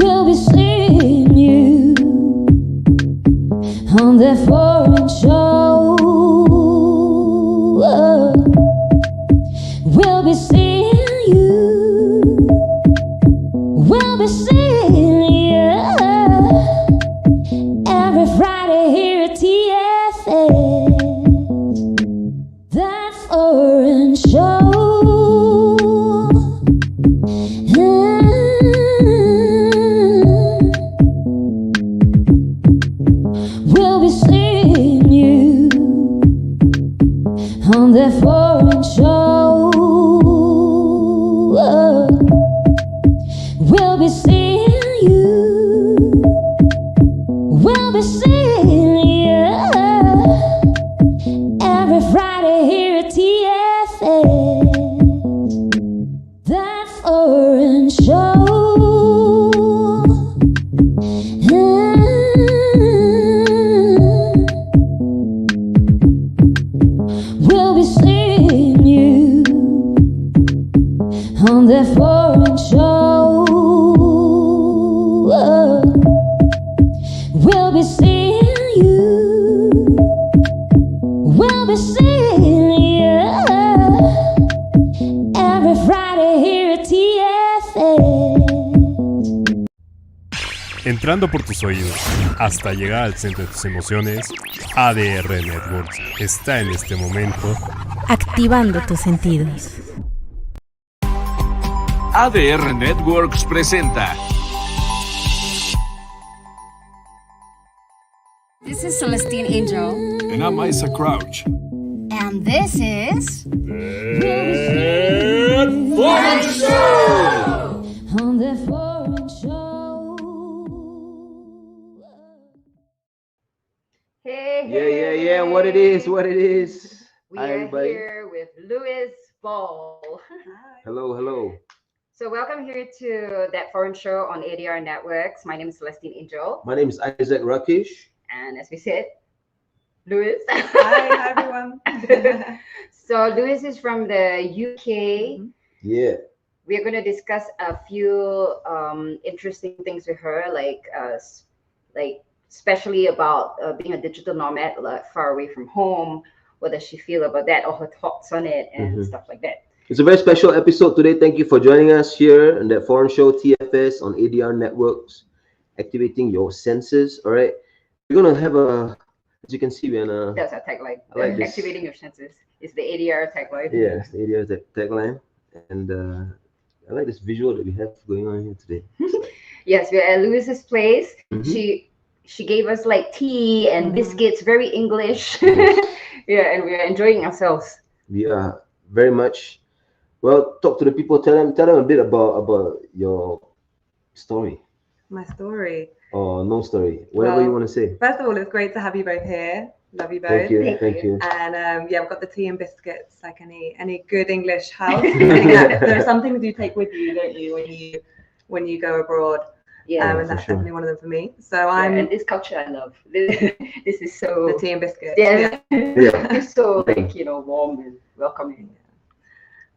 We'll be seeing you on that foreign show. We'll be seeing you. We'll be seeing you every Friday here at TFS. That foreign show. We'll be seeing you on that foreign show. We'll be seeing you. We'll be seeing you every Friday here at TFS. That foreign show. We'll be seeing you on that foreign show. We'll be seeing you. We'll be seeing you every Friday here at TFS. Entrando por tus oídos hasta llegar al centro de tus emociones, ADR Networks está en este momento activando tus sentidos. ADR Networks presenta. This is Celestine Angel. And I'm Isaac Crouch. And this is... Foreign Show! On the foreign show. Yeah. What it is. We Hi, are everybody. here with Louise Ball. Hello. So welcome here to That Foreign Show on ADR Networks. My name is Celestine Angel. My name is Isaac Rakesh. And as we said, Louise. Hi everyone. So Louise is from the UK. Yeah. We're going to discuss a few interesting things with her, like especially about being a digital nomad, like far away from home. What does she feel about that, or her thoughts on it, and stuff like that. It's a very special episode today. Thank you for joining us here on That Foreign Show TFS on ADR Networks, activating your senses. All right. We're going to have as you can see, we're on That's our tagline. I like this. Activating your senses is the ADR tagline. Yeah, it's the ADR tagline. And I like this visual that we have going on here today. Yes, we're at Louise's place. She gave us like tea and biscuits, very English. Yeah, and we're enjoying ourselves. We are very much. Well, talk to the people. Tell them a bit about your story. My story. Or no story, whatever you want to say. First of all, it's great to have you both here. Love you both. Thank you. And yeah, I've got the tea and biscuits, like any good English house. There are some things you take with you, don't you, when you go abroad. Yeah, and that's definitely one of them for me. So and this culture I love. This is so the tea and biscuits. Yeah. It's so warm and welcoming.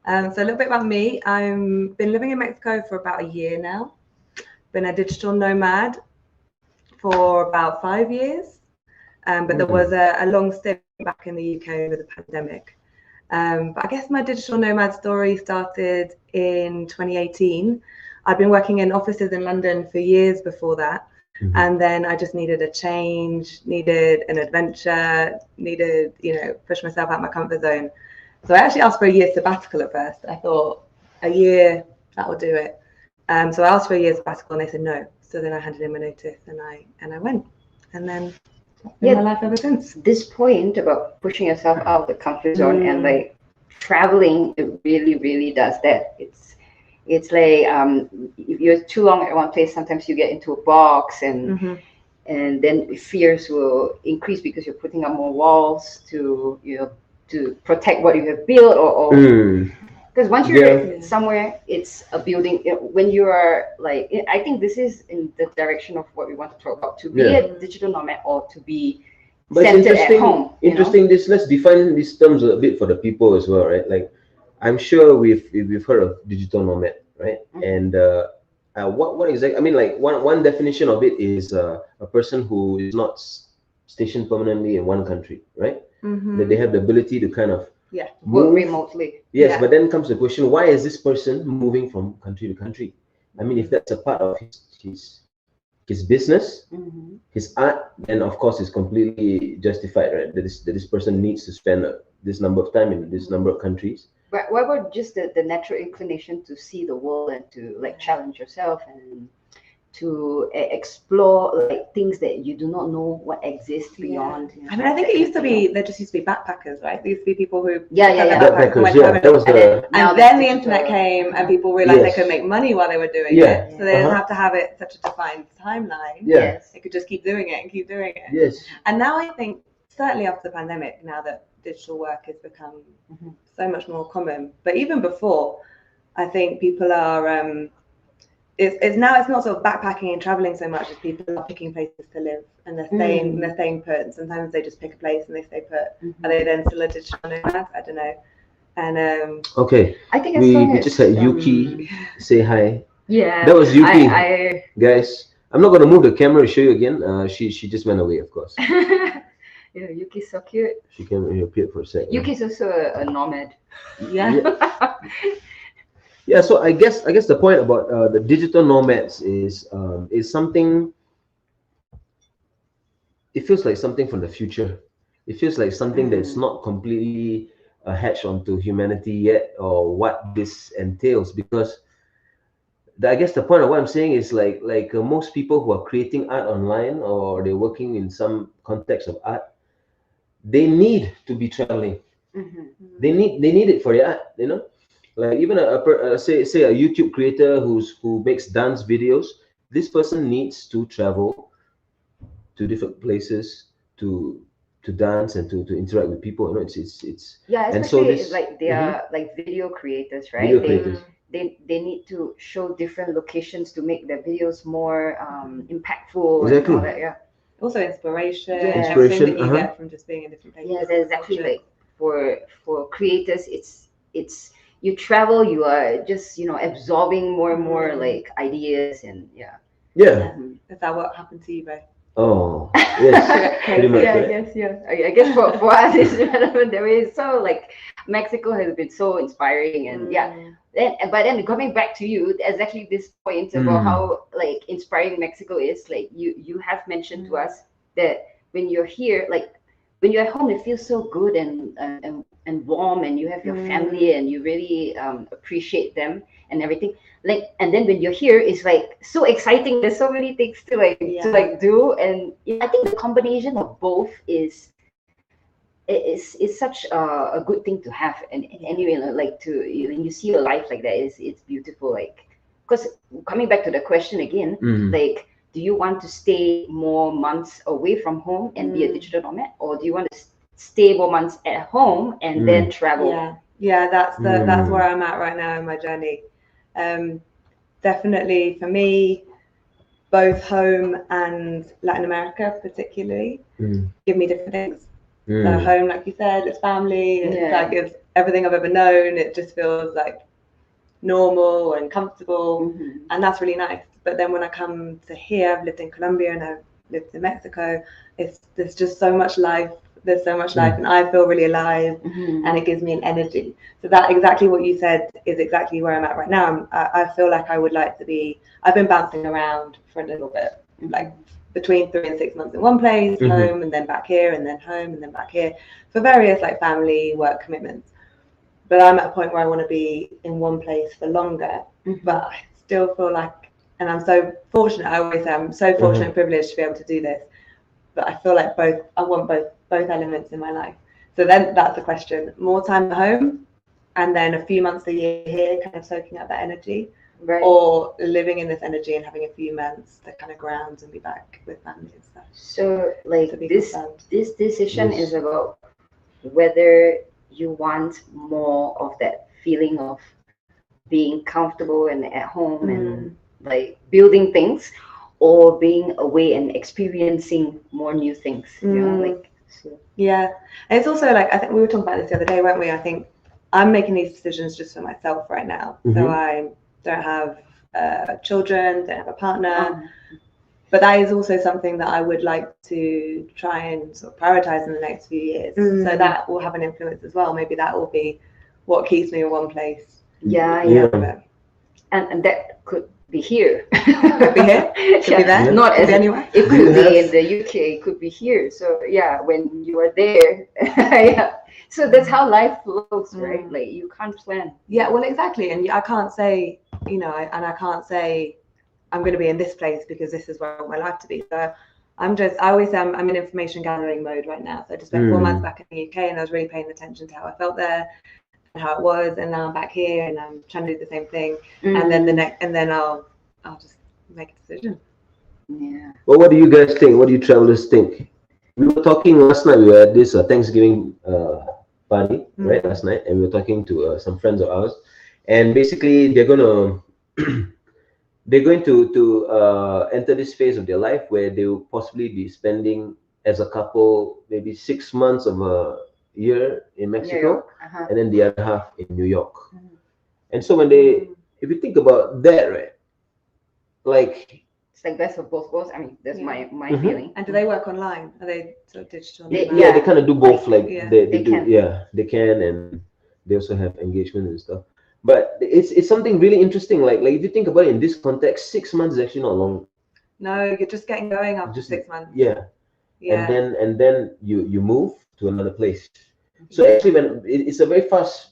So a little bit about me. I've been living in Mexico for about a year now. Been a digital nomad for about 5 years. But there was a long stint back in the UK over the pandemic. But I guess my digital nomad story started in 2018. I'd been working in offices in London for years before that. And then I just needed a change, needed an adventure, needed, push myself out my comfort zone. So I actually asked for a year sabbatical at first. I thought a year, that will do it. So I asked for a year sabbatical and they said no. So then I handed in my notice and I went. And then my life ever since. This point about pushing yourself out of the comfort zone and like traveling, it really, really does that. It's like if you're too long at one place, sometimes you get into a box and then fears will increase because you're putting up more walls to protect what you have built or because once you're somewhere, it's a building. When you are like, I think this is in the direction of what we want to talk about, to be a digital nomad or to be centered at home. Interesting. Let's define these terms a bit for the people as well, right? Like, I'm sure we've heard of digital nomad, right? And what exactly? I mean, like one definition of it is a person who is not stationed permanently in one country, right? That they have the ability to kind of Work move remotely. Yes, Yeah. but then comes the question: why is this person moving from country to country? I mean, if that's a part of his business, his art, then of course it's completely justified, right? That this person needs to spend this number of time in this number of countries. But what about just the natural inclination to see the world and to like challenge yourself and to explore like things that you do not know what exists beyond? You know, I mean, I think it used to be, there just used to be backpackers, right? There used to be people who Backpackers, yeah, that was the and then the internet came and people realized they could make money while they were doing it. So they didn't have to have it such a defined timeline. They could just keep doing it and keep doing it. Yes. And now I think, certainly after the pandemic, now that digital work has become so much more common, but even before, I think people are, it's now it's not sort of backpacking and traveling so much as people are picking places to live and they're staying put. And sometimes they just pick a place and they stay put. Are they then still a digital nomad? I don't know. And okay, I think we just had Yuki say hi. Yeah, that was Yuki. I Guys, I'm not gonna move the camera to show you again. She just went away, of course. Yeah, Yuki's so cute. She came and appeared for a second. Yuki's also a nomad. Yeah, so I guess the point about the digital nomads is something. It feels like something from the future. It feels like something that's not completely hatched onto humanity yet, or what this entails. Because I guess the point of what I'm saying is like most people who are creating art online or they're working in some context of art, they need to be traveling. They need it for their art, you know. Like even say a YouTube creator who makes dance videos, this person needs to travel to different places to dance and to interact with people. You know, it's yeah, especially and so this, like they are like video creators, right? video creators. They need to show different locations to make their videos more impactful. Exactly. And all that, yeah. also inspiration, Yeah. everything that you get from just being in different places. Yeah, that's actually like for creators, it's you travel, you are just absorbing more and more like ideas and Yeah. Is that what happened to you, Bo? Oh, yes. Pretty much, yeah, right? I guess for us it's relevant that way. So like Mexico has been so inspiring and but then coming back to you, exactly this point about how like inspiring Mexico is, like you have mentioned to us that when you're here, like when you're at home, it feels so good and warm, and you have your family and you really appreciate them and everything. Like, and then when you're here, it's like so exciting. There's so many things to like do, and I think the combination of both is such a good thing to have. And anyway, like when you see your life like that, it's beautiful. Like, because coming back to the question again, like, do you want to stay more months away from home and be a digital nomad, or do you want to stay more months at home and then travel? That's where I'm at right now in my journey. Definitely for me, both home and Latin America particularly give me different things. So home, like you said, it's family, it's like it's everything I've ever known. It just feels like normal and comfortable, and that's really nice. But then when I come to here, I've lived in Colombia and I've lived in Mexico, there's just so much life. There's so much life, and I feel really alive, and it gives me an energy. So that exactly what you said is exactly where I'm at right now. I feel like I would like to be. I've been bouncing around for a little bit, like between 3 and 6 months in one place, home, and then back here, and then home, and then back here, for various like family work commitments. But I'm at a point where I want to be in one place for longer. But I still feel like, and I'm so fortunate. I always say I'm so fortunate and privileged to be able to do this. But I feel like I want both elements in my life. So then that's the question: more time at home, and then a few months a year here, kind of soaking up that energy, or living in this energy and having a few months to kind of ground and be back with family and stuff. So like this decision is about whether you want more of that feeling of being comfortable and at home and like building things, or being away and experiencing more new things. You know, like. So. Yeah, and it's also like, I think we were talking about this the other day, weren't we? I think I'm making these decisions just for myself right now. So I don't have children, don't have a partner. But that is also something that I would like to try and sort of prioritize in the next few years. So that will have an influence as well. Maybe that will be what keeps me in one place. Yeah. And that could be here. Could be here. Could be there. Not Could be anywhere. It could be in the UK. It could be here. So yeah, when you are there, yeah. So that's how life flows, right? Like you can't plan. Yeah. Well, exactly. And I can't say, you know, and I can't say I'm going to be in this place because this is where I want my life to be. So I always say I'm in information gathering mode right now. So I just spent 4 months back in the UK, and I was really paying attention to how I felt there, how it was, and now I'm back here and I'm trying to do the same thing. And then I'll just make a decision. Yeah. Well, what do you guys think? What do you travelers think? We were talking last night. We were at this Thanksgiving party right last night, and we were talking to some friends of ours, and basically they're going to enter this phase of their life where they will possibly be spending as a couple maybe 6 months of a year in Mexico, and then the other half in New York. And so if you think about that, right, like it's like best of both worlds. I mean, that's my feeling. And do they work online? Are they sort of digital? they kind of do both. Like they can. They can, and they also have engagement and stuff. But it's something really interesting. Like if you think about it in this context, 6 months is actually not long. No, you're just getting going after 6 months. Yeah. And then you move to another place. So actually, when it's a very fast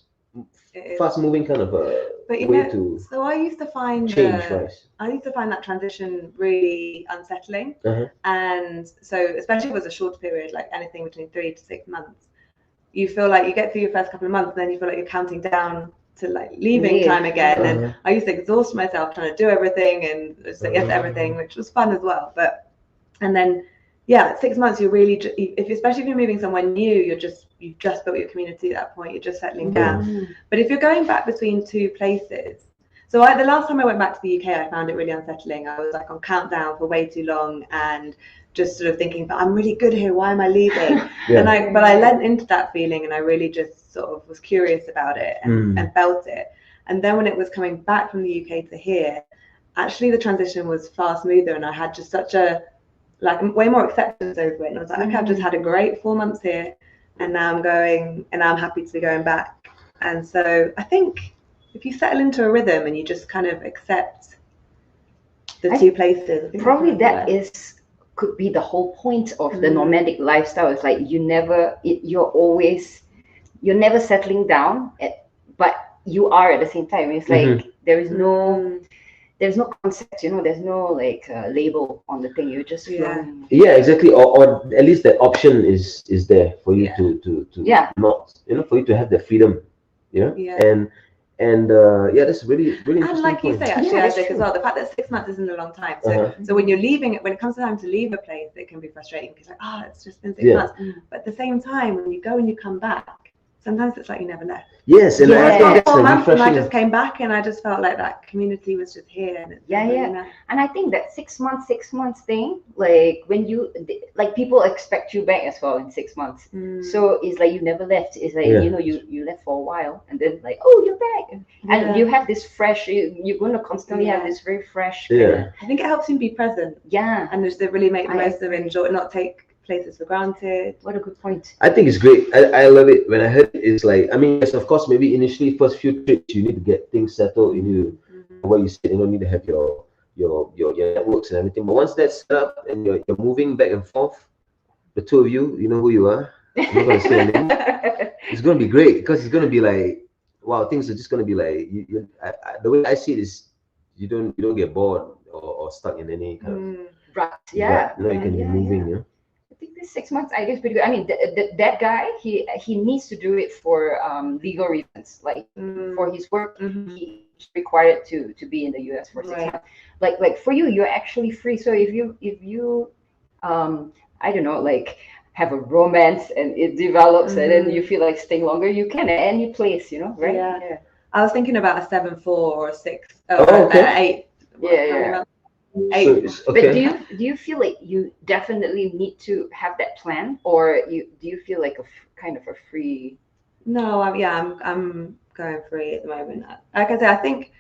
moving kind of way to. So I used to find that transition really unsettling, and so especially if it was a short period, like anything between 3 to 6 months, you feel like you get through your first couple of months, and then you feel like you're counting down to like leaving time again. And I used to exhaust myself trying to do everything and say yes to everything, which was fun as well. And then 6 months, you're really, especially if you're moving somewhere new, you've just built your community at that point, you're just settling down. But if you're going back between two places, so the last time I went back to the UK, I found it really unsettling. I was like on countdown for way too long and just sort of thinking, but I'm really good here, why am I leaving? But I lent into that feeling, and I really just sort of was curious about it and felt it. And then when it was coming back from the UK to here, actually the transition was far smoother, and I had just such a way more acceptance over it. And I was like, okay, I've just had a great 4 months here, and now I'm happy to be going back. And so I think if you settle into a rhythm and you just kind of accept the two places, probably that could be the whole point of the nomadic lifestyle. It's like you're never settling down, but you are at the same time. It's like there's no concept, there's no like label on the thing. You're just flowing. Yeah, exactly. Or at least that option is there for you to not, for you to have the freedom. And that's really really interesting. And like you point. say, actually, Isaac, as well, the fact that 6 months isn't a long time. So when you're leaving, when it comes to time to leave a place, it can be frustrating because it's just been 6 months. But at the same time, when you go and you come back, sometimes it's like you never left. Yes, and I think that's 4 months, and I refreshing. just came back, and I just felt like that community was just here. And it's really nice. And I think that 6 months thing, like when people expect you back as well in 6 months. So it's like you never left. It's like you left for a while, and then like, oh, you're back, and you have this fresh. You're going to constantly have this very fresh. I think it helps you be present. And just to really make the most of it, enjoy, not take places for granted. What a good point. I think it's great. I love it. When I heard it, it's like, I mean, yes, of course, maybe initially first few trips you need to get things settled. You need to, what you said, you don't need to have your networks and everything. But once that's set up and you're moving back and forth, the two of you, you know who you are. I'm not gonna say your name. It's gonna be great because it's gonna be like, wow, things are just gonna be like. The way I see it is, you don't get bored or stuck in any kind of. Right. You can be moving. I think this 6 months idea is pretty good. I mean, that guy, he needs to do it for legal reasons, like for his work. He's required to be in the US for 6 months. Like for you, you're actually free. So if you I don't know, like have a romance and it develops and then you feel like staying longer, you can at any place, right? Yeah. I was thinking about a 7-4 or a 6, 8. Yeah. So, but do you feel like you definitely need to have that plan, or do you feel like kind of a free? No, I'm going free at the moment. Like I said, I think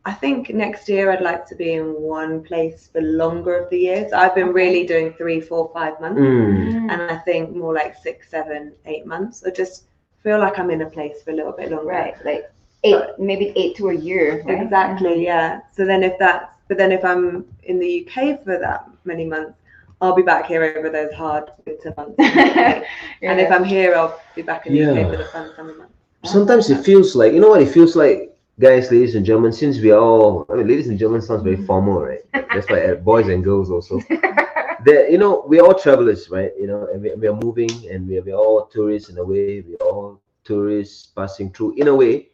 I think next year I'd like to be in one place for longer of the year. So I've been really doing 3, 4, 5 months, and I think more like 6, 7, 8 months. I just feel like I'm in a place for a little bit longer. Right, like 8, maybe 8 to a year. Right? Exactly, yeah. So then if I'm in the UK for that many months, I'll be back here over those hard winter months. And if I'm here, I'll be back in the UK for the fun summer months. Sometimes it feels like, you know what it feels like, guys, ladies and gentlemen, since we are all, I mean, ladies and gentlemen sounds very formal, right? That's why boys and girls also. That, you know, we're all travelers, right? You know, and we are moving, and we're all tourists in a way. We're all tourists passing through in a way.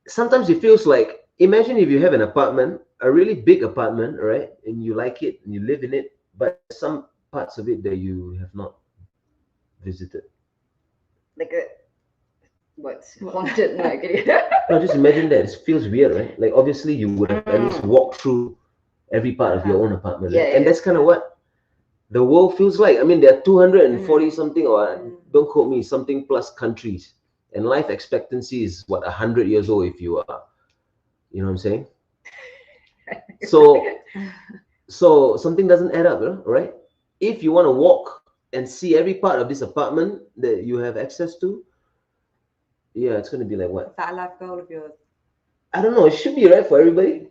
Sometimes it feels like, imagine if you have an apartment, a really big apartment, right? And you like it and you live in it, but some parts of it that you have not visited. Like what's haunted? No, just imagine that. It feels weird, right? Like obviously you would have at least walked through every part of your own apartment, right? And that's kind of what the world feels like. I mean, there are 240 something, or don't quote me, something plus countries, and life expectancy is what, 100 years old if you are, you know what I'm saying? So something doesn't add up, right? If you want to walk and see every part of this apartment that you have access to, yeah, it's going to be like what? Is that a life goal of yours? I don't know. It should be right for everybody.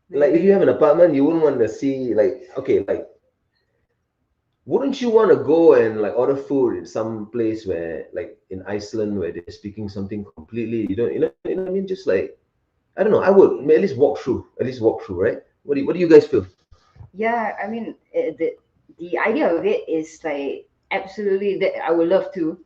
Maybe. Like if you have an apartment, you wouldn't want to see like, okay, like, wouldn't you want to go and like order food in some place where, like in Iceland, where they're speaking something completely, you know what I mean? Just like, I don't know. I would at least walk through, right? What do you guys feel? Yeah, I mean, the idea of it is like absolutely that I would love to,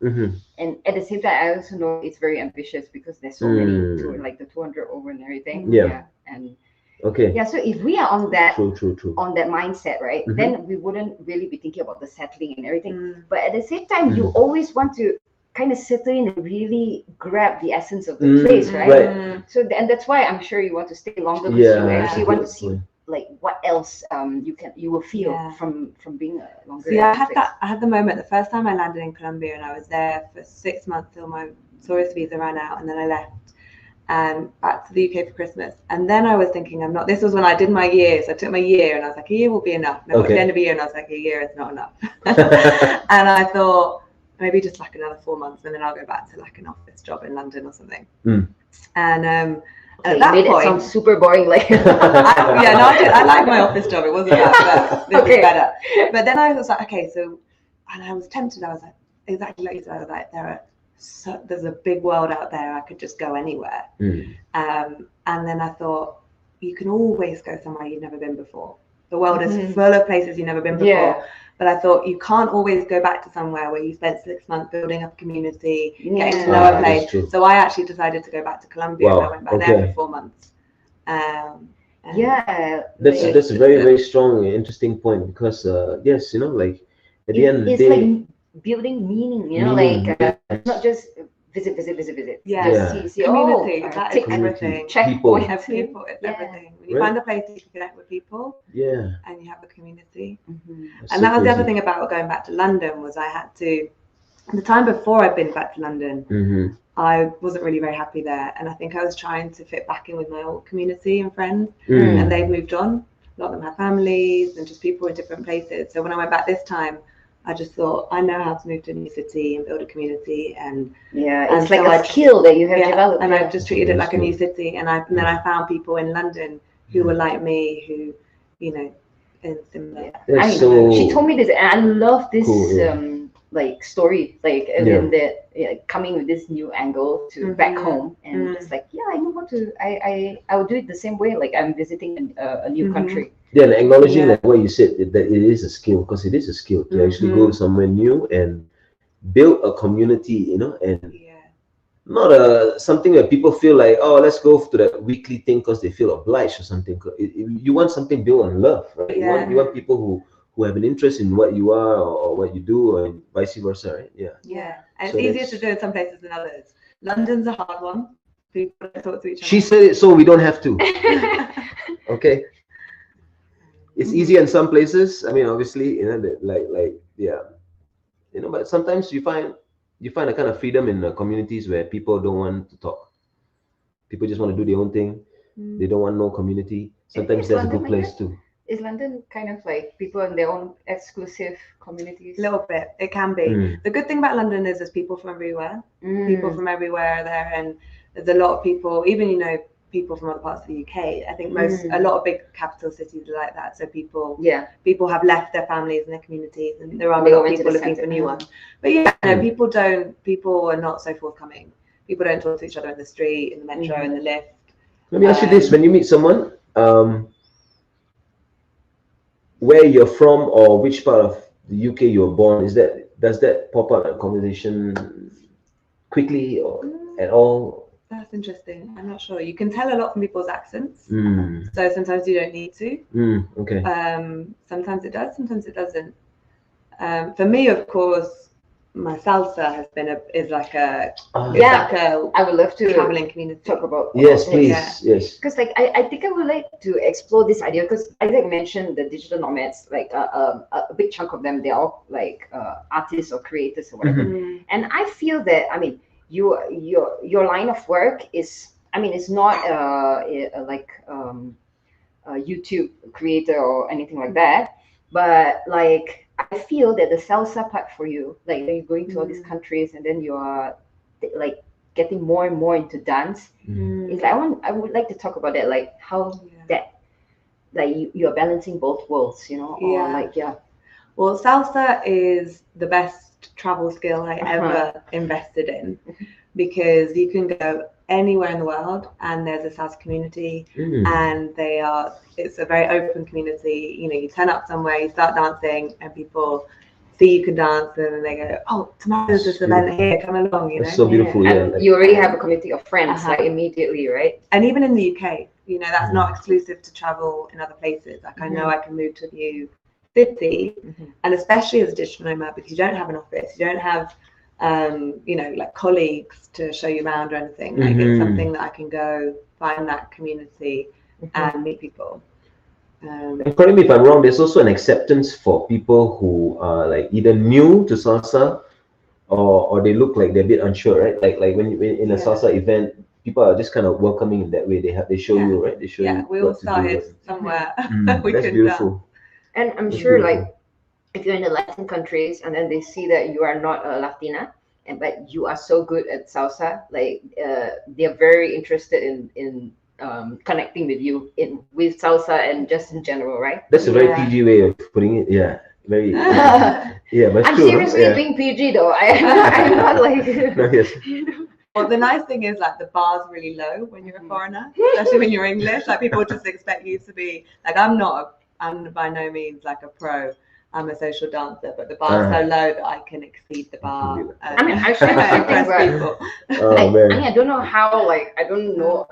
and at the same time, I also know it's very ambitious because there's so many, like the 200 over and everything. Yeah. And okay. Yeah, so if we are on that true. on that mindset, right, then we wouldn't really be thinking about the settling and everything. But at the same time, you always want to kind of settle in and really grab the essence of the place, right? So and that's why I'm sure you want to stay longer because you actually want to see like what else you will feel from being a longer. See, I had the moment the first time I landed in Colombia, and I was there for 6 months till my tourist visa ran out, and then I left back to the UK for Christmas. And then I was thinking, this was when I did my year, so I took my year and I was like, a year will be enough. And I got to the end of the year and I was like, a year is not enough. And I thought maybe just like another 4 months and then I'll go back to like an office job in London or something. And at that point, it sounds super boring. Like, I like my office job. It wasn't that, but this is better. But then I was like, okay, so, and I was tempted. I was like, exactly like you said. I was like, there's a big world out there. I could just go anywhere. And then I thought, you can always go somewhere you've never been before. The world is full of places you've never been before. Yeah. But I thought you can't always go back to somewhere where you spent 6 months building up a community, getting to know a place. So I actually decided to go back to Colombia and I went back there for 4 months. That's a very, very strong, interesting point because, yes, like at the end of the day, like building meaning, not just visit. Yeah. See, community, that is everything. Checkpoint. Have people, it's everything. When you find a place you can connect with people, and you have a community. And that was the other thing about going back to London was I had to, the time before I'd been back to London, I wasn't really very happy there. And I think I was trying to fit back in with my old community and friends, and they've moved on. A lot of them have families and just people in different places. So when I went back this time, I just thought, I know how to move to a new city and build a community, and it's like a skill that you have developed. And I've just treated it like a new city. And then I found people in London who were like me, who, in similar. She told me this, and I love this like story, like in that coming with this new angle to back home, and it's like, I know how to. I will do it the same way, like I'm visiting a new country. Yeah, and acknowledging like what you said, that it is a skill, because it is a skill to actually go somewhere new and build a community, and not something where people feel like, oh, let's go to that weekly thing because they feel obliged or something. You want something built on love, right? You want people who have an interest in what you are or what you do, and vice versa, right? Yeah, and so it's easier to do in some places than others. London's a hard one. People don't talk to each other. She said it so we don't have to. Okay. It's easier in some places. I mean, obviously, but sometimes you find a kind of freedom in communities where people don't want to talk. People just want to do their own thing. They don't want no community. Sometimes that's a good place too. Is London kind of like people in their own exclusive communities? A little bit, it can be. The good thing about London is there's people from everywhere. People from everywhere are there, and there's a lot of people, even people from other parts of the UK. I think a lot of big capital cities are like that. So people have left their families and their communities, and there are a lot of people looking for new ones. But people are not so forthcoming. People don't talk to each other in the street, in the metro, in the lift. Let me ask you this: when you meet someone, where you're from or which part of the UK you're born, does that pop up in conversation quickly or at all? That's interesting. I'm not sure. You can tell a lot from people's accents. So sometimes you don't need to. Okay. Sometimes it does, sometimes it doesn't. For me, of course, my salsa is like a I would love to traveling community. talk about Yes, please. Yes. Because like I think I would like to explore this idea, because I think I mentioned the digital nomads, like a big chunk of them, they're all like artists or creators or whatever. And I feel that, I mean, your line of work is, I mean, it's not like a YouTube creator or anything like that, but like I feel that the salsa part for you, like when you're going to all these countries and then you are like getting more and more into dance, it's like I would like to talk about that, like how that, like you're balancing both worlds, you know, or like Well, salsa is the best travel skill I ever invested in, because you can go anywhere in the world and there's a salsa community, and it's a very open community. You know, you turn up somewhere, you start dancing, and people see you can dance, and then they go, "Oh, tomorrow's this event here, come along." You know, it's so beautiful. And you already have a community of friends, like immediately, right? And even in the UK, you know, that's not exclusive to travel in other places. Like I know I can move to a new city, and especially as a digital nomad, because you don't have an office, you don't have you know, like colleagues to show you around or anything. Like it's something that I can go find that community and meet people. And correct me if I'm wrong, there's also an acceptance for people who are like either new to salsa or they look like they're a bit unsure, right? Like when in a salsa event, people are just kind of welcoming in that way. They show you, right? They show you. We all started somewhere. We that's beautiful. And I'm sure like if you're in the Latin countries and then they see that you are not a Latina, but you are so good at salsa, like they're very interested in connecting with you with salsa and just in general, right? That's a very PG way of putting it. Yeah, very. But I'm true, seriously being PG though. I'm not like. Yes. Well, the nice thing is like the bar's really low when you're a foreigner, especially when you're English. Like people just expect you to be like, I'm by no means like a pro. I'm a social dancer, but the bar's so low that I can exceed the bar. I mean, I should impress people. I don't know how, like, I don't know,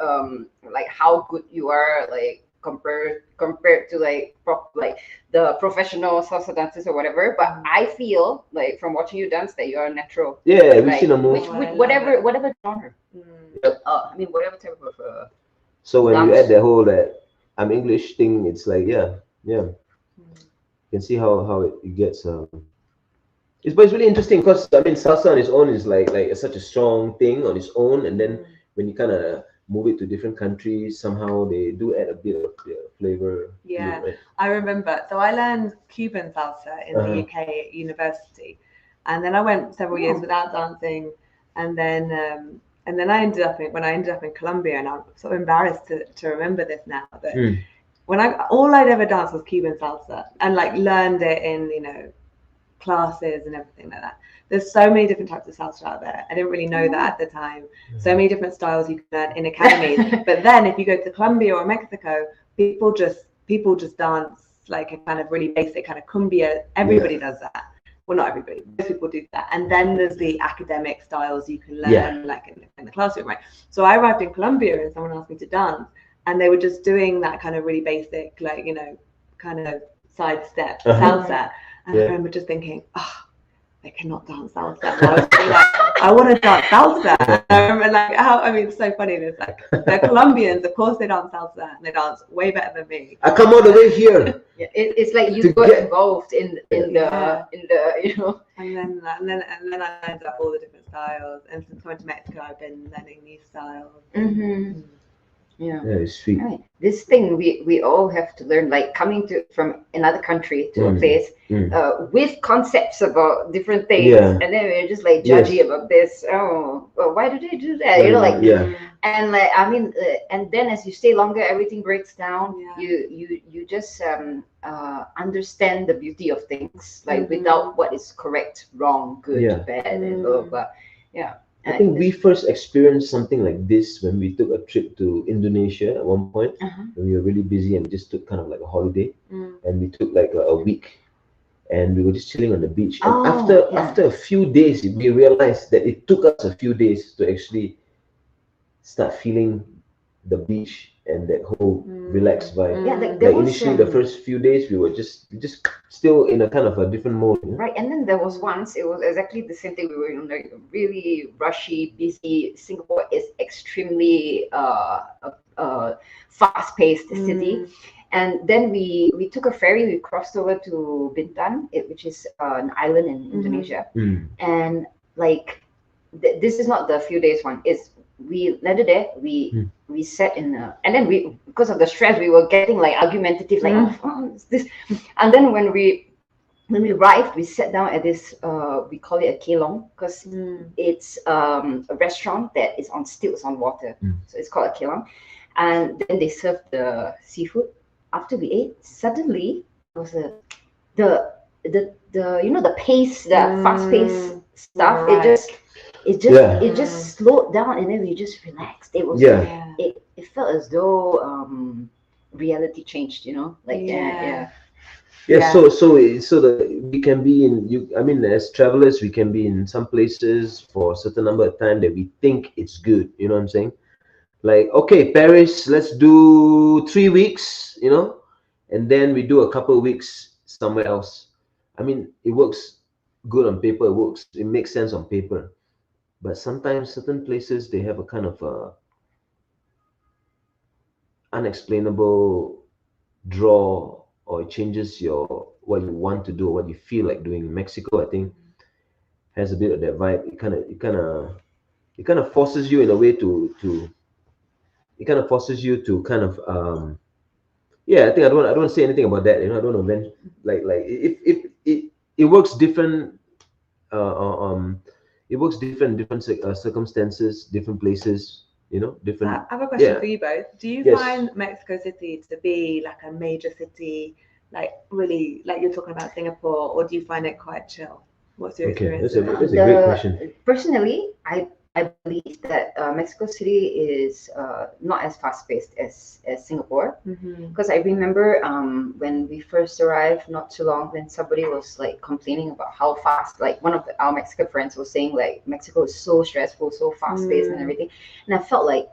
like how good you are, like compared to like the professional salsa dancers or whatever. But I feel like from watching you dance that you are natural. Yeah, we've like, seen a move. Whatever genre. I mean, whatever type of. So when dance. you add the whole that I'm English thing, it's like you can see how it gets. But it's really interesting because I mean salsa on its own is like such a strong thing on its own, and then when you kind of move it to different countries, somehow they do add a bit of flavor. Yeah, right? I remember. So I learned Cuban salsa in the UK at university, and then I went several years without dancing, and then I ended up in Colombia, and I'm sort of embarrassed to remember this now, but. When all I'd ever danced was Cuban salsa, and like learned it in, you know, classes and everything like that. There's so many different types of salsa out there. I didn't really know that at the time. So many different styles you can learn in academies. But then if you go to Colombia or Mexico, people just dance like a kind of really basic kind of cumbia. Everybody does that. Well, not everybody. Most people do that. And then there's the academic styles you can learn like in the classroom, right? So I arrived in Colombia and someone asked me to dance. And they were just doing that kind of really basic, like, you know, kind of sidestep salsa. And I remember just thinking, they cannot dance salsa. And I was like, I want to dance salsa. And I remember like I mean, it's so funny. There's like, they're Colombians, of course they dance salsa, and they dance way better than me. I come all the way here. It's like you got involved in the you know. And then I learned all the different styles. And since I went to Mexico, I've been learning new styles. Yeah. Yeah, it's sweet. Right. This thing we all have to learn, like coming to from another country to a place with concepts about different things, Yeah. and then we're just like Yes. judgy about this. Oh, well, why do they do that? You know, like yeah. and like I mean, and then as you stay longer, everything breaks down. Yeah. You just understand the beauty of things, like without what is correct, wrong, good, Yeah. bad, and blah blah blah. Yeah. I think we first experienced something like this when we took a trip to Indonesia at one point. When we were really busy and we just took kind of like a holiday, and we took like a week, and we were just chilling on the beach. And after a few days, we realized that it took us a few days to actually start feeling the beach and that whole relaxed vibe. Yeah, Like there was initially, the first few days, we were just still in a kind of a different mode. You know? right, and then there was once it was exactly the same thing. We were in like a really rushy, busy. Singapore is extremely fast-paced city, and then we took a ferry. We crossed over to Bintan, which is an island in Indonesia, and like this is not the few days one. It's we landed there. We sat in and then we, because of the stress, we were getting like argumentative, like oh, this, and then when we arrived, we sat down at this we call it a kelong, because it's a restaurant that is on stilts on water, so it's called a kelong, and then they served the seafood. After we ate, suddenly there was the you know, the pace, the fast paced stuff, right. it just slowed down, and then we just relaxed. It was it felt as though reality changed, you know, like So that we can be I mean, as travelers, we can be in some places for a certain number of time that we think it's good. You know what I'm saying? Like, okay, Paris, let's do 3 weeks, you know, and then we do a couple of weeks somewhere else. I mean, it works good on paper. It makes sense on paper. But sometimes certain places, they have a kind of unexplainable draw, or it changes what you want to do, or what you feel like doing. Mexico, I think, has a bit of that vibe. It kind of forces you in a way to it kind of forces you to kind of I think I don't want to say anything about that. You know, I don't know when, like if it works different it works different circumstances, different places, you know, different. I have a question for you both. Do you find Mexico City to be like a major city, like really, like you're talking about Singapore, or do you find it quite chill? What's your experience? That's a great question. Personally, I believe that Mexico City is not as fast-paced as Singapore, because I remember when we first arrived not too long, when somebody was like complaining about how fast, like one of our Mexican friends was saying like Mexico is so stressful, so fast-paced and everything, and I felt like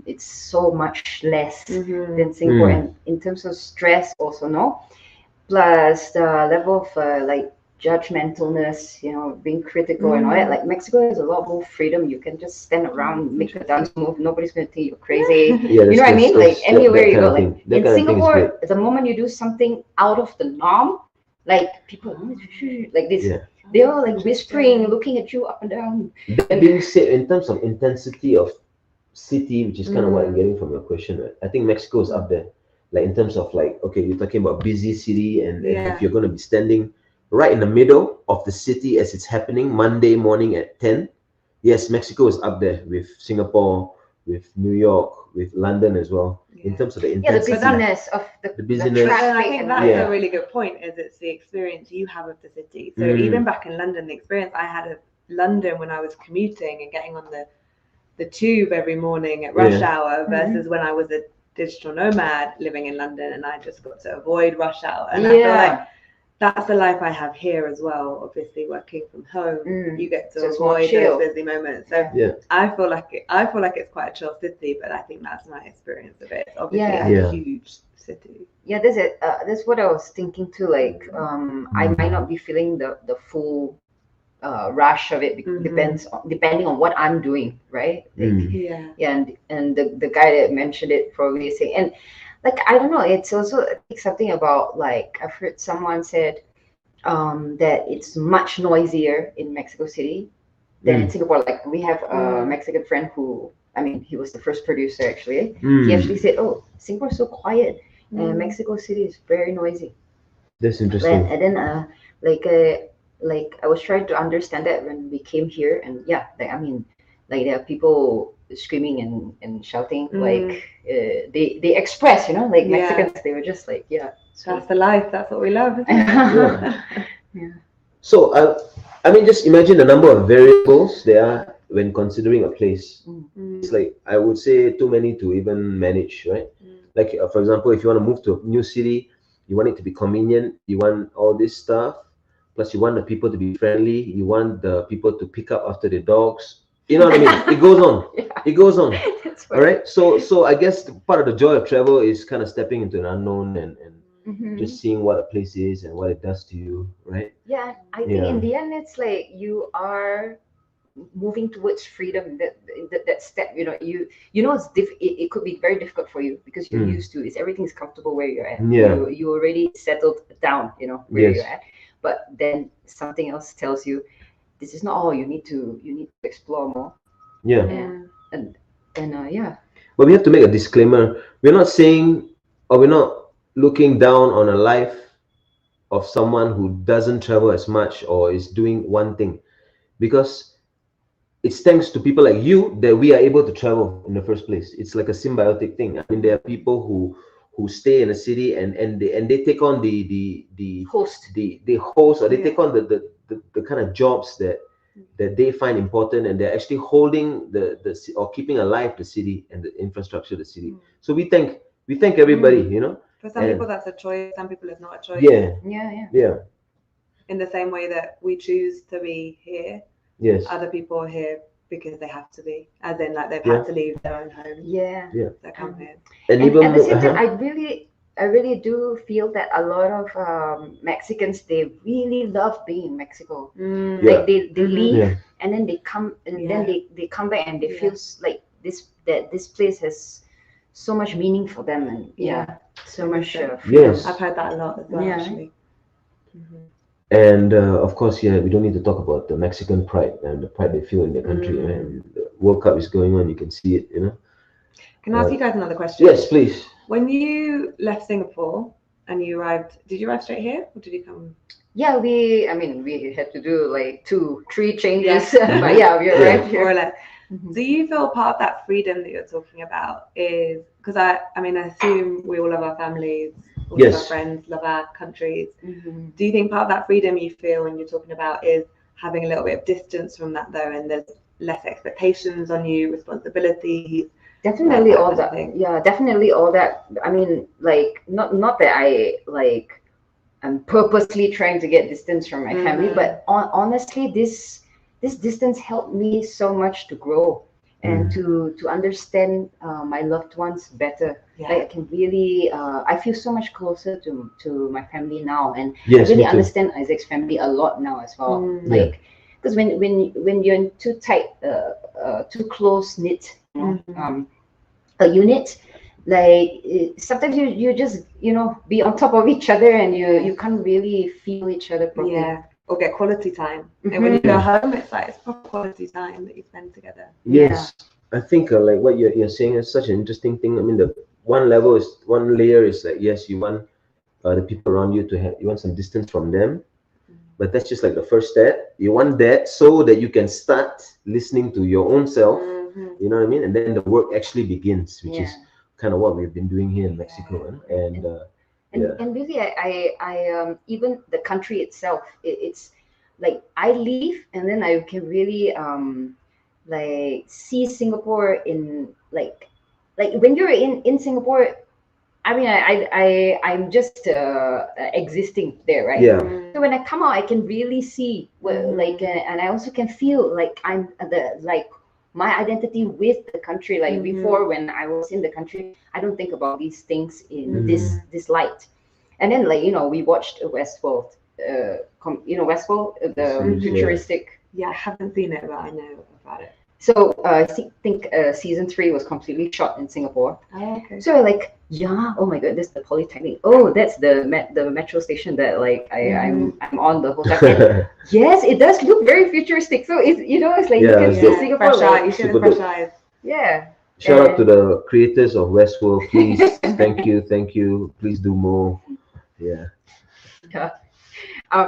it's so much less than Singapore, and in terms of stress also no, plus the level of like judgmentalness, you know, being critical and all that. Like Mexico has a lot more freedom. You can just stand around, make a dance move. Nobody's going to think you're crazy. You know what I mean? Like anywhere you go. Like in Singapore, the moment you do something out of the norm, like people like this, they're all like whispering, looking at you up and down. That being said, in terms of intensity of city, which is kind of what I'm getting from your question, right? I think Mexico is up there. Like in terms of like, okay, you're talking about busy city, and if you're going to be standing right in the middle of the city as it's happening Monday morning at 10. Yes, Mexico is up there with Singapore, with New York, with London as well, in terms of the intensity. The busyness of the busyness. And I think that's a really good point, is it's the experience you have of the city. So even back in London, the experience I had of London when I was commuting and getting on the tube every morning at rush hour versus when I was a digital nomad living in London, and I just got to avoid rush hour. And I feel like that's the life I have here as well. Obviously, working from home, you get to avoid those busy moments. So I feel like it's quite a chill city, but I think that's my experience of it. It's obviously a huge city. Yeah, that's what I was thinking too. Like, I might not be feeling the full rush of it, depending on what I'm doing, right? Like, and the guy that mentioned it probably saying, and like, I don't know, it's also something about, like, I've heard someone said that it's much noisier in Mexico City than in Singapore. Like, we have a Mexican friend who I mean, he was the first producer actually. Mm. He actually said, "Oh, Singapore's so quiet, and Mexico City is very noisy." That's interesting. And then like I was trying to understand that when we came here, and yeah, I mean, like there are people screaming and shouting, like they express, like Mexicans, they were just like, yeah, That's the life. That's what we love. Isn't it? Yeah. So I mean, just imagine the number of variables there are when considering a place. It's like, I would say, too many to even manage, right? Like, for example, if you want to move to a new city, you want it to be convenient, you want all this stuff, plus you want the people to be friendly, you want the people to pick up after the dogs. You know what I mean? It goes on. It goes on. All right. So I guess part of the joy of travel is kind of stepping into an unknown and just seeing what a place is and what it does to you, right? Yeah, I think in the end, it's like you are moving towards freedom. That step, it could be very difficult for you because you're used to it. Everything's comfortable where you're at. Yeah. You already settled down, where Yes. you're at. But then something else tells you this is not all. You need to explore more. Yeah. And But we have to make a disclaimer. We're not saying, or we're not looking down on a life of someone who doesn't travel as much or is doing one thing, because it's thanks to people like you that we are able to travel in the first place. It's like a symbiotic thing. I mean, there are people who stay in a city and they take on the host, the host, or they take on the kind of jobs that they find important, and they're actually holding the or keeping alive the city and the infrastructure of the city. So we thank everybody, For some people, that's a choice. Some people, it's not a choice. Yeah. In the same way that we choose to be here, Yes. other people are here because they have to be, as in like they've had to leave their own home. They come here. And even at the same time, I really do feel that a lot of Mexicans, they really love being in Mexico. Like they leave and then they come and then they come back and they feel like this place has so much meaning for them, and so much freedom. Yes. I've heard that a lot as well, actually. And of course, we don't need to talk about the Mexican pride and the pride they feel in their country. And the World Cup is going on, you can see it, Can I ask you guys another question? Yes, please. When you left Singapore and you arrived, did you arrive straight here or did you come? Yeah, we had to do like 2-3 changes. But we arrived here. More or less. Do you feel part of that freedom that you're talking about is, because I assume we all love our families, all of our friends, love our countries. Do you think part of that freedom you feel when you're talking about is having a little bit of distance from that though, and there's less expectations on you, responsibilities? Definitely all that. Yeah, definitely all that. I mean, like not that I'm purposely trying to get distance from my family, but honestly, this distance helped me so much to grow and to understand my loved ones better. Like I can really, I feel so much closer to my family now, and I really understand Isaac's family a lot now as well. Like, because when you're in too tight, too close knit, a unit, like sometimes you just be on top of each other and you can't really feel each other properly. Or get quality time. And when you go home, it's like it's proper quality time that you spend together. Yes, I think like what you're saying is such an interesting thing. I mean, the one layer is like, yes, you want the people around you you want some distance from them, but that's just like the first step. You want that so that you can start listening to your own self. You know what I mean? And then the work actually begins, which is kind of what we've been doing here in Mexico, And really, I even the country itself, it's like I leave and then I can really like see Singapore in like when you're in Singapore. I mean, I'm just existing there, right? So when I come out, I can really see and I also can feel like I'm my identity with the country. Like before, when I was in the country, I don't think about these things in this light. And then we watched Westworld. Westworld, the futuristic. Yeah, I haven't seen it, but I know about it. So I think season 3 was completely shot in Singapore. Oh, okay. So oh my god, this is the Polytechnic. Oh, that's the metro station that I'm on the whole time. Yes, it does look very futuristic. So it's it's like you can see Singapore. Fresh eyes. Yeah. Shout out to the creators of Westworld. Please, thank you. Please do more. Yeah. Yeah.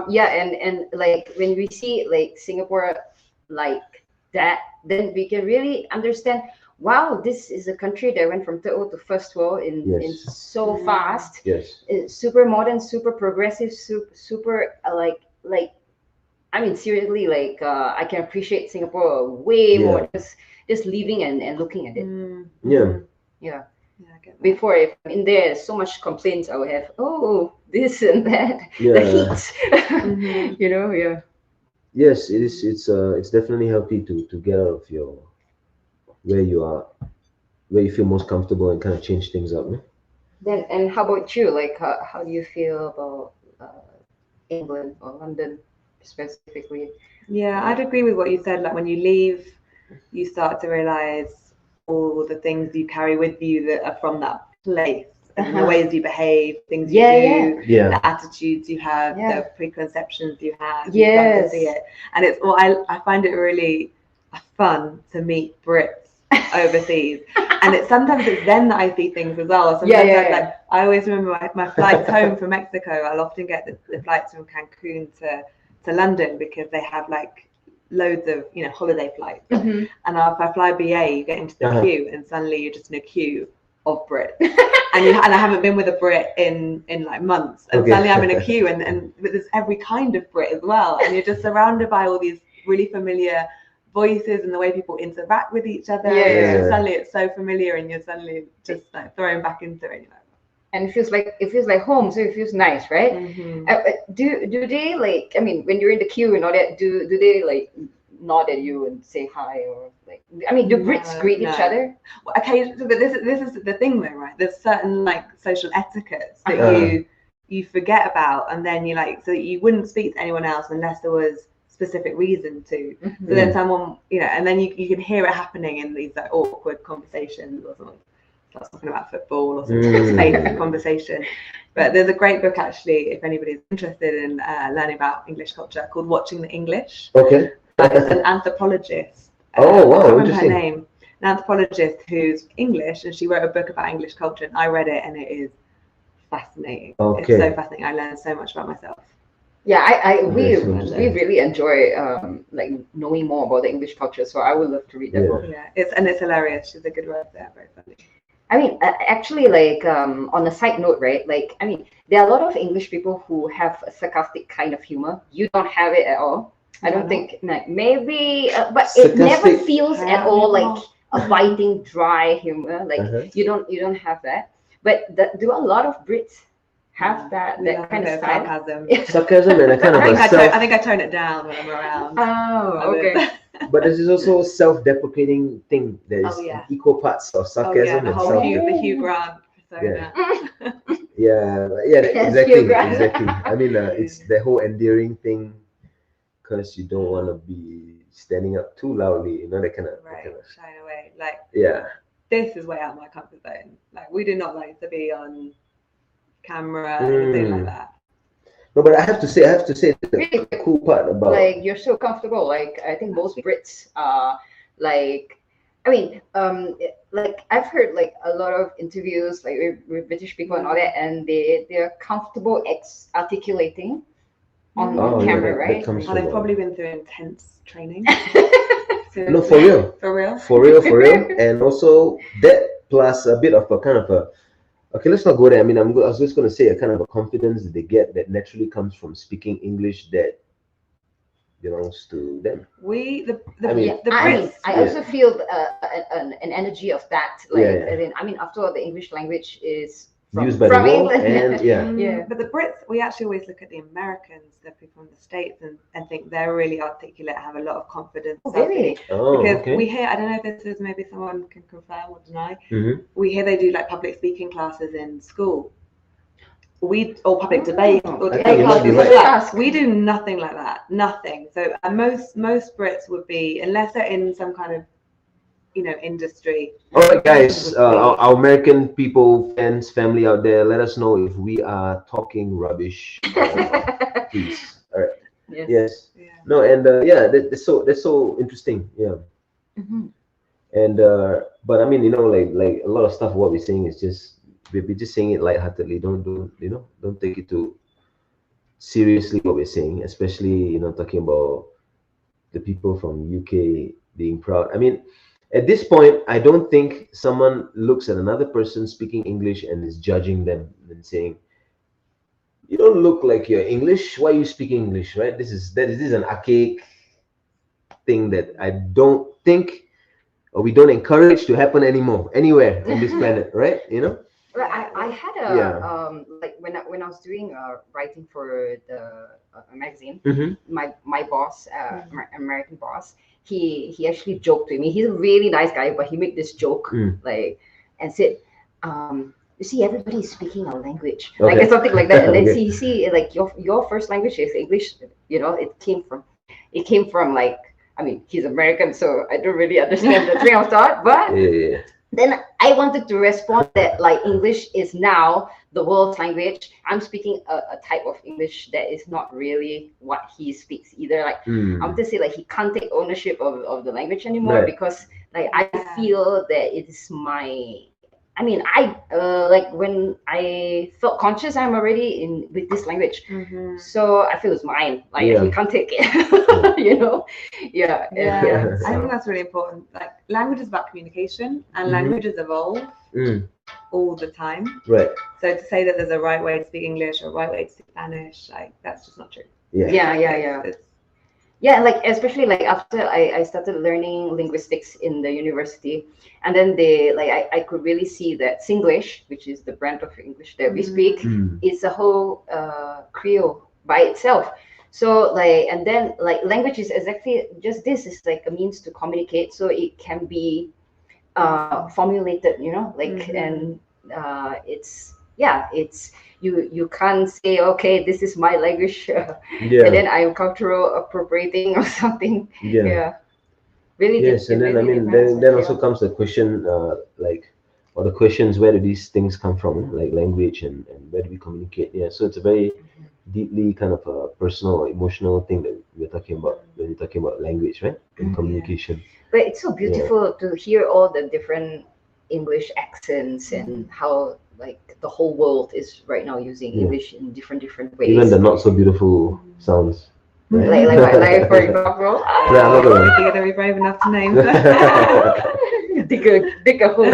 Yeah, and like when we see like Singapore like that, then we can really understand. Wow, this is a country that went from third world to first world in Yes. so fast. Yes. It's super modern, super progressive, super like. I mean, seriously, like I can appreciate Singapore way Yeah. more just living and looking at it. Yeah. Yeah. Yeah, I get that. Before, if I'm in there, so much complaints I would have. Oh, this and that, the Yeah. heat. You know, yeah. Yes, it is. It's definitely healthy to get out of your where you are, where you feel most comfortable, and kind of change things up. No? Then, and how about you? Like, how do you feel about England or London specifically? Yeah, I'd agree with what you said. Like when you leave, you start to realize all the things you carry with you that are from that place, and the ways you behave, things you do, Yeah. the attitudes you have, Yeah. the preconceptions you have. You start to see it, and it's well, I find it really fun to meet Brits overseas, and it's sometimes it's then that I see things as well. Sometimes like I always remember my flights home from Mexico. I'll often get the flights from Cancun to London because they have like loads of holiday flights, and if I fly BA, you get into the queue, and suddenly you're just in a queue of Brits, and I haven't been with a Brit in like months, and suddenly I'm in a queue, and there's every kind of Brit as well, and you're just surrounded by all these really familiar voices and the way people interact with each other. Suddenly it's so familiar, and you're suddenly just like thrown back into it. And it feels like home, so it feels nice, right? Do they like? I mean, when you're in the queue and all that, do they like nod at you and say hi, or like? I mean, do Brits greet each other? Well, okay, but this is the thing, though, right? There's certain like social etiquettes that you forget about, and then you like, so you wouldn't speak to anyone else unless there was specific reason to. So then someone, and then you can hear it happening in these like awkward conversations, or someone starts talking about football or something, fake conversation. But there's a great book actually, if anybody's interested in learning about English culture, called Watching the English. Okay. It's an anthropologist. Oh wow, I can't remember interesting. her name. An anthropologist who's English, and she wrote a book about English culture, and I read it, and it is fascinating. Okay. It's so fascinating. I learned so much about myself. Yeah, we really enjoy like knowing more about the English culture. So I would love to read that book. Yeah, it's hilarious. She's a good writer. Very funny. I mean, actually, like on a side note, right? Like, I mean, there are a lot of English people who have a sarcastic kind of humor. You don't have it at all. I don't think, like, maybe, but it never feels at all like a biting, dry humor. Like you don't have that. But do a lot of Brits have that kind of style? Sarcasm and a kind of I think I tone it down when I'm around. Oh, okay. But this is also a self-deprecating thing. There's equal parts of sarcasm and the Hugh Grant persona. Exactly. I mean, it's the whole endearing thing, because you don't want to be standing up too loudly, that kind of shying away. Like, this is way out of my comfort zone. Like, we do not like to be on camera or anything like that. No, but I have to say the cool part about, like, you're so comfortable. Like, I think most Brits are like, I mean, like I've heard like a lot of interviews like with British people and all that, and they're comfortable articulating on camera, right? They've probably been through intense training. No, for real, and also that plus a bit of a kind of a. Okay, let's not go there. I mean, I was just going to say a kind of a confidence that they get that naturally comes from speaking English that belongs to them. The Brits. I also feel an energy of that. Like, I mean, after all, the English language is used by the world, England. and But the Brits, we actually always look at the Americans, the people from the States, and think they're really articulate, have a lot of confidence. Really? Because we hear, I don't know if this is, maybe someone can confirm or deny, we hear they do like public speaking classes in school. Or public debate or debate classes. We do nothing like that. Nothing. So most Brits would be, unless they're in some kind of industry. All right, guys, our American people, fans, family out there, let us know if we are talking rubbish. Please. All right. Yes. No, and that's so interesting. Yeah. And but I mean, like a lot of stuff. What we're saying is just we're just saying it lightheartedly. Don't take it too seriously what we're saying, especially talking about the people from UK being proud. I mean, at this point, I don't think someone looks at another person speaking English and is judging them and saying, "You don't look like you're English. Why are you speaking English?" Right? This is an archaic thing that I don't think, or we don't encourage to happen anymore anywhere on this planet. Right? Well, I had a Yeah. like when I was doing writing for the magazine, Mhm. my boss, American boss, he actually joked with me. He's a really nice guy, but he made this joke like and said, "You see, everybody's speaking our language, like Okay. something like that." And then Okay. see, like your first language is English. It came from like. I mean, he's American, so I don't really understand the train of thought, but Yeah. then I wanted to respond that like English is now the world's language. I'm speaking a type of English that is not really what he speaks either. Like I want to say like he can't take ownership of the language anymore Right. because like I feel that it is my. I mean, I like when I felt conscious, I'm already in with this language, so I feel it's mine. Like Yeah. he can't take it, Yeah. Yeah, I so- think that's really important. Like language is about communication, and Mhm. languages evolve all the time. Right. So to say that there's a right way to speak English or a right way to speak Spanish, like that's just not true. Yeah. Yeah. Yeah, like especially like after I started learning linguistics in the university, and then I could really see that Singlish, which is the brand of English that we speak, is a whole Creole by itself. So and then language is exactly just this. It's like a means to communicate, so it can be formulated, and it's you can't say, okay, this is my language, Yeah. and then I'm cultural appropriating or something. Yeah. Really. Yes, and then I mean, then also comes the question, or the questions, where do these things come from, like language and where do we communicate? Yeah, so it's a very deeply kind of a personal or emotional thing that we're talking about when we're talking about language, right? And communication. But it's so beautiful to hear all the different English accents and how like the whole world is right now using English in different ways. Even the not so beautiful sounds. Right? Like for example, Yeah, I'm not gonna- You're gonna be brave enough to name. dig a hole.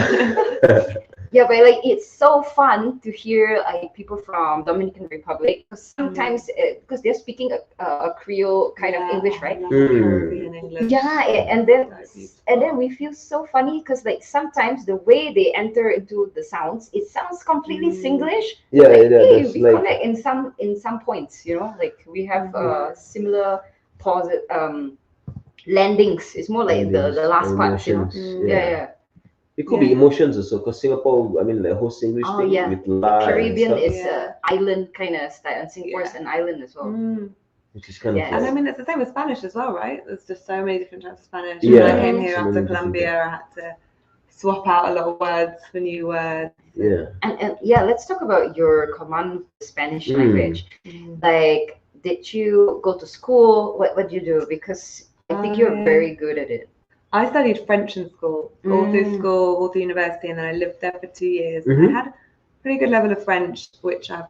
Yeah, but like it's so fun to hear like people from Dominican Republic, because sometimes because they're speaking a Creole kind of English, right? Caribbean English. Yeah, and then we feel so funny because like sometimes the way they enter into the sounds, it sounds completely Singlish. Yeah, Like, hey, that's we like connect in some points, like we have similar landings. It's more like the last part, emotions. Yeah. It could be emotions also, because Singapore, I mean, the whole English Oh thing yeah, with la Caribbean and stuff, is island kind of style, and Singapore is an island as well. which is kind of Yes. And I like, mean, it's the same with Spanish as well, right? There's just so many different types of Spanish. Yeah. When I came here So many after different Colombia, I had to swap out a lot of words for new words. yeah. And yeah, let's talk about your command Spanish language. Like, did you go to school? What did you do? Because I think you're very good at it. I studied French in school, all through school, all through university, and then I lived there for 2 years. And I had a pretty good level of French, which I've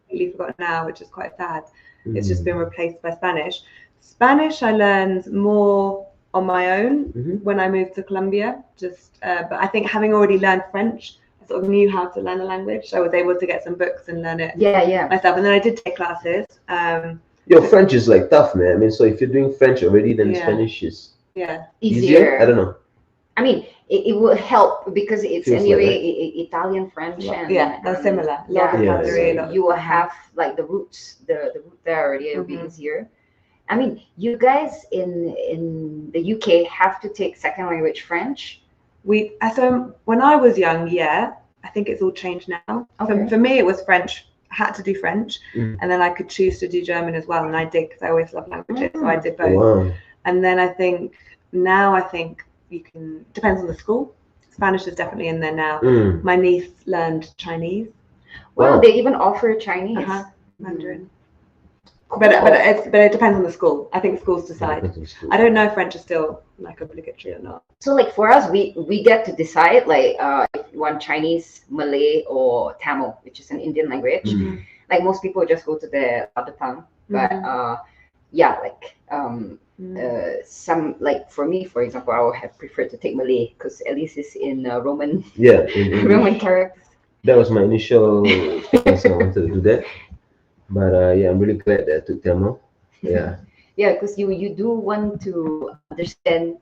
completely forgotten now, which is quite sad. It's just been replaced by Spanish. Spanish I learned more on my own when I moved to Colombia. But I think having already learned French, I sort of knew how to learn the language. I was able to get some books and learn it myself. And then I did take classes. Your French is like tough, man. I mean, so if you're doing French already, then Spanish is easier. I don't know. I mean, it would help because it's Feels anyway like, Italian, French, and they're similar. You will have like the roots, the root there already. It'll be easier. I mean, you guys in the UK have to take second language French. So when I was young, I think it's all changed now. Okay. For me, it was French. I had to do French, and then I could choose to do German as well, and I did because I always love languages, so I did both. Wow. And then I think you can, depends on the school. Spanish is definitely in there now. My niece learned Chinese. Wow, they even offer Chinese. Mandarin. But it depends on the school. I think schools decide. I don't know if French is still like obligatory or not. So like for us, we get to decide like if you want Chinese, Malay, or Tamil, which is an Indian language. Like most people just go to their mother tongue. But yeah, like some like for me, for example, I would have preferred to take Malay because at least it's in Roman. Yeah, Roman characters. That was my initial thing, so I wanted to do that. But yeah, I'm really glad that I took Tamil. Yeah. Yeah, because you do want to understand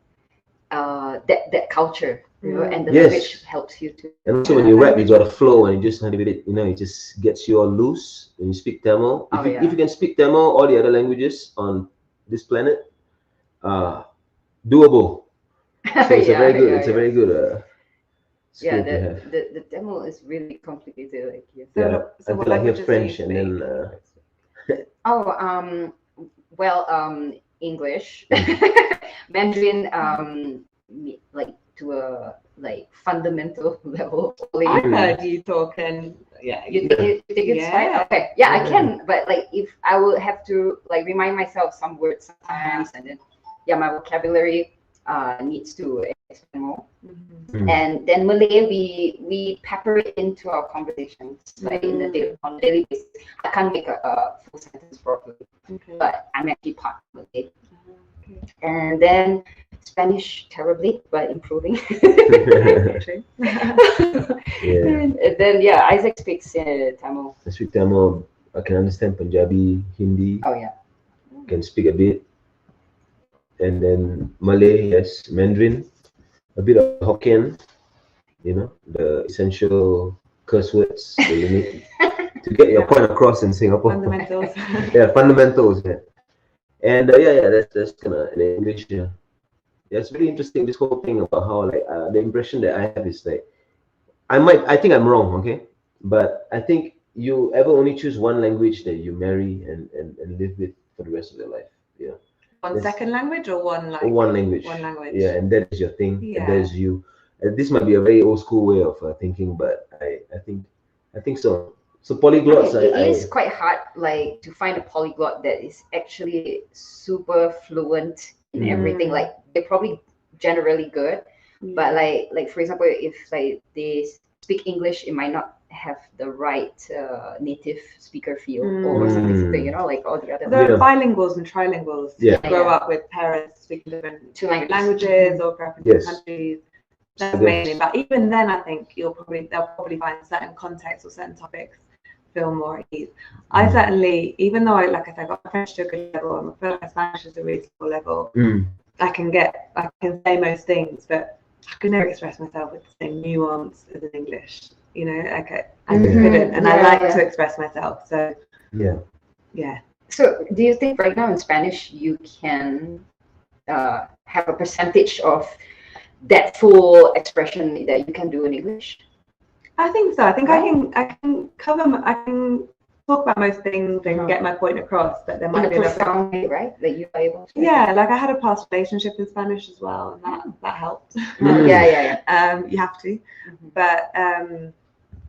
that culture, you know, and the language helps you to. And also when you rap, you got a flow, and you just it just gets you all loose when you speak Tamil. If you can speak Tamil, all the other languages on this planet, doable. So it's a very good. It's a very good. Yeah, the Tamil is really complicated. Like so until I hear French and then. English, Mandarin, like to a like fundamental level. I heard you talking. Yeah, you think it's fine? Okay, yeah, I can. But like, if I would have to like remind myself some words sometimes, and then my vocabulary needs to expand more. And then Malay, we pepper it into our conversations, like on a daily basis. I can't make a full sentence properly, but I'm actually part of Malay. And then Spanish, terribly, but improving. And then Isaac speaks Tamil. I speak Tamil. I can understand Punjabi, Hindi. Oh yeah. Can speak a bit. And then Malay, yes, Mandarin, a bit of Hokkien, the essential curse words that you need to get your point across in Singapore. Fundamentals. Fundamentals, yeah. And that's kind of in English, yeah. Yeah, it's very interesting, this whole thing about how, like, the impression that I have is, like, I think I'm wrong, okay? But I think you ever only choose one language that you marry and live with for the rest of your life, yeah. One second language or one like one language. One language. Yeah, and that is your thing. Yeah. And that is you. And this might be a very old school way of thinking, but I think so. So polyglots. It is quite hard, like to find a polyglot that is actually super fluent in everything. Like they're probably generally good, but like for example, if like they speak English, it might not have the right native speaker feel or something, like all the other. There are bilinguals and trilinguals. Grow up with parents speaking different two languages or from different countries. That's amazing. But even then, I think they'll probably find certain contexts or certain topics feel more at ease. I certainly, even though I got French to a good level and I feel like Spanish is a reasonable level, I can say most things, but I could never express myself with the same nuance as in English. I couldn't, and I like to express myself. So yeah. So, do you think right now in Spanish you can have a percentage of that full expression that you can do in English? I think so. I think I can talk about most things and get my point across, but there might be a profound way, right? That you are able to. Yeah, like I had a past relationship in Spanish as well, and that helped. Yeah. You have to, but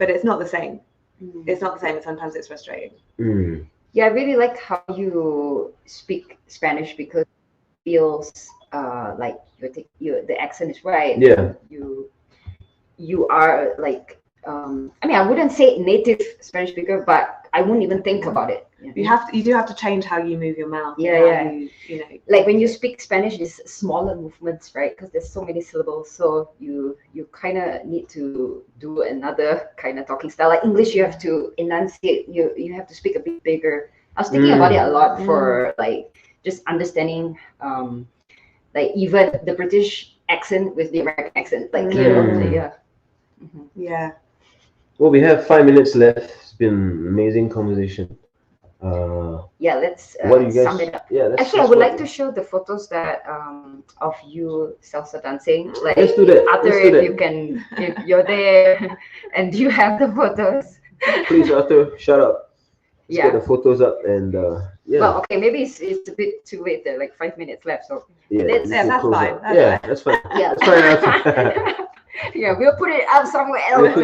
it's not the same. It's not the same, and sometimes it's frustrating. Yeah, I really like how you speak Spanish because it feels like the accent is right. Yeah. You are like. I wouldn't say native Spanish speaker, but I wouldn't even think about it. You do have to change how you move your mouth. Like when you speak Spanish, it's smaller movements, right? Because there's so many syllables, so you kind of need to do another kind of talking style. Like English, you have to enunciate. You have to speak a bit bigger. I was thinking about it a lot for like just understanding, like even the British accent with the American accent, like yeah. Well, we have 5 minutes left. It's been an amazing conversation. Let's what do you guys, sum it up. Actually, I would like to show the photos that of you salsa dancing. Like, let's do that. Arthur, if you're there and you have the photos. Please, Arthur, shut up. Let's get the photos up and Well, okay, maybe it's a bit too late. There, like 5 minutes left. So that's fine. That's fine. That's fine. Yeah, we'll put it up somewhere else.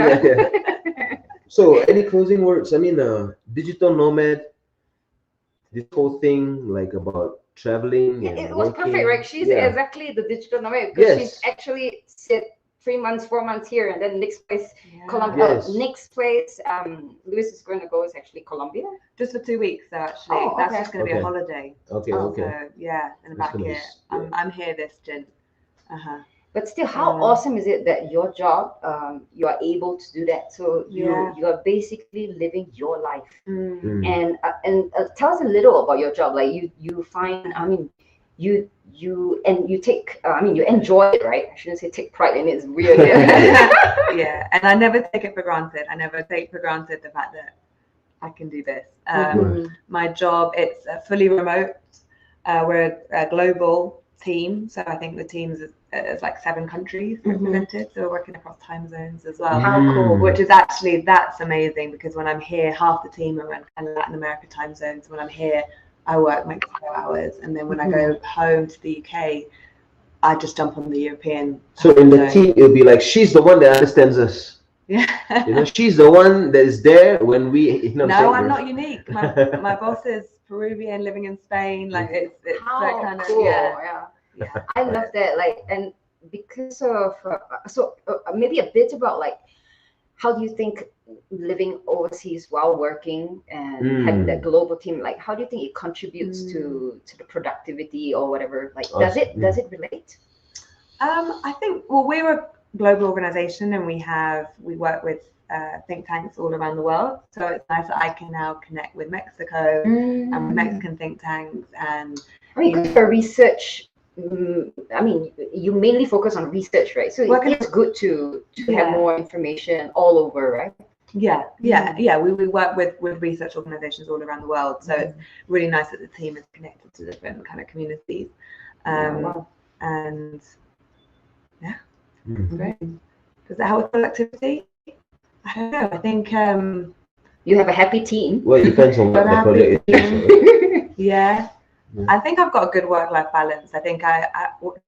So, any closing words? I mean, digital nomad. this whole thing like about traveling and It was working. perfect, right? She's Yeah. exactly the digital nomad because Yes. she's actually said 3 months, 4 months here, and then next place, Yeah. Colombia. Yes. Next place, Louise is going to go is actually Colombia. Just for 2 weeks, though. Actually, Oh, that's okay. just going to be a Okay. holiday. Okay, Oh, okay. So yeah, in the That's back gonna be here. yeah. I'm here this stint. But still, how Um, awesome is it that your job, you are able to do that? So Yeah. you are basically living your life. Mm. And tell us a little about your job. Like you find, I mean, you take, I mean, you enjoy it, right? I shouldn't say take pride in it. It's weird. Yeah, and I never take it for granted. I never take for granted the fact that I can do this. My job, it's fully remote. We're a global team, so I think the teams is like 7 countries represented. So we're working across time zones as well. How cool. Which is actually, that's amazing because when I'm here, half the team are in kind of Latin America time zones. When I'm here, I work Mexico hours, and then when I go home to the UK, I just jump on the European. So in the zone. team, it'll be like she's the one that understands us. Yeah. You know, she's the one that is there when we. You know what No, I'm saying? not unique. My boss is Peruvian, living in Spain. Like it's How that kind of cool. yeah. I love that. Like, and because of maybe a bit about like, how do you think living overseas while working and having that global team, like how do you think it contributes to the productivity or whatever? Like, does it relate? I think, well, we're a global organization and we work with think tanks all around the world. So it's nice that I can now connect with Mexico and with Mexican think tanks. And I mean, for research, I mean, you mainly focus on research, right? So it's good to have more information all over, right? Yeah. We work with research organizations all around the world. So it's really nice that the team is connected to different kind of communities. And yeah, great. Does that help with productivity? I don't know. I think you have a happy team. Well, it depends on what the project is. Yeah. I think I've got a good work-life balance. I think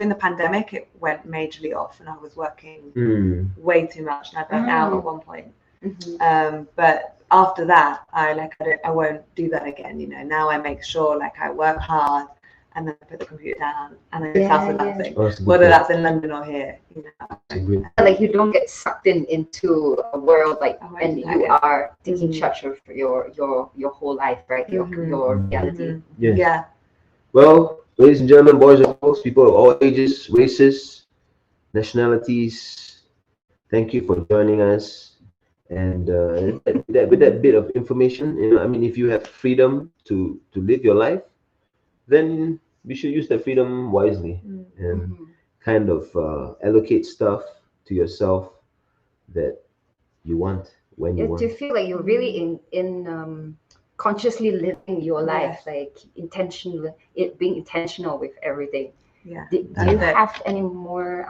in the pandemic, it went majorly off and I was working way too much and I burnt out at one point. But after that, I won't do that again. You know, now I make sure like I work hard and then I put the computer down and I just have relaxing, whether that's in London or here. You know, like you don't get sucked into a world like, and you are taking charge of your whole life, right? Your reality. Yeah. Well, ladies and gentlemen, boys and girls, people of all ages, races, nationalities, thank you for joining us. And with that bit of information, you know, I mean, if you have freedom to live your life, then we should use that freedom wisely and kind of allocate stuff to yourself that you want when you want. To feel like you're really in consciously living your life, like being intentional with everything. Yeah. Do you have any more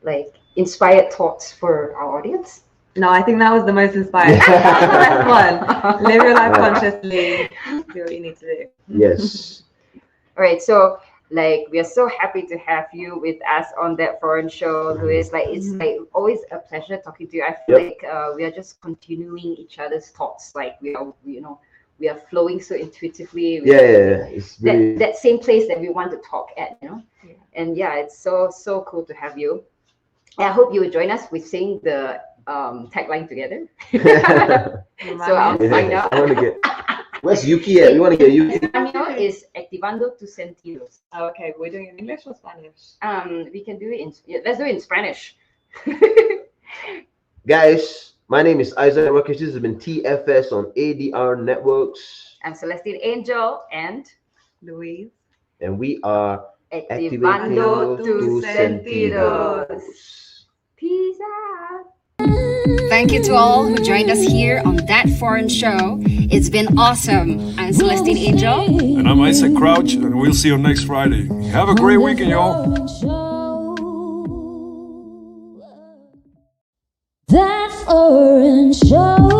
like inspired thoughts for our audience? No, I think that was the most inspiring. That's the best one. Live your life consciously. Do what you need to do. Yes. All right. So, like, we are so happy to have you with us on that foreign show, Louise. Like, it's like always a pleasure talking to you. I feel like we are just continuing each other's thoughts. Like, we are flowing so intuitively. It's really... that same place that we want to talk at, you know. Yeah. And it's so cool to have you. And I hope you will join us. We sing the tagline together. So I'll find out. I want to get. Where's Yuki at? We want to get Yuki. Español is activando tus sentidos. Okay, we're doing it in English or Spanish? We can do it let's do it in Spanish. Guys, my name is Isaac Rakesh. This has been TFS on ADR Networks. I'm Celestine Angel and Louise. And we are activando tus sentidos. Peace out. Thank you to all who joined us here on That Foreign Show. It's been awesome. I'm Celestine Angel. And I'm Isaac Crouch, and we'll see you next Friday. Have a great weekend, y'all. That Foreign Show.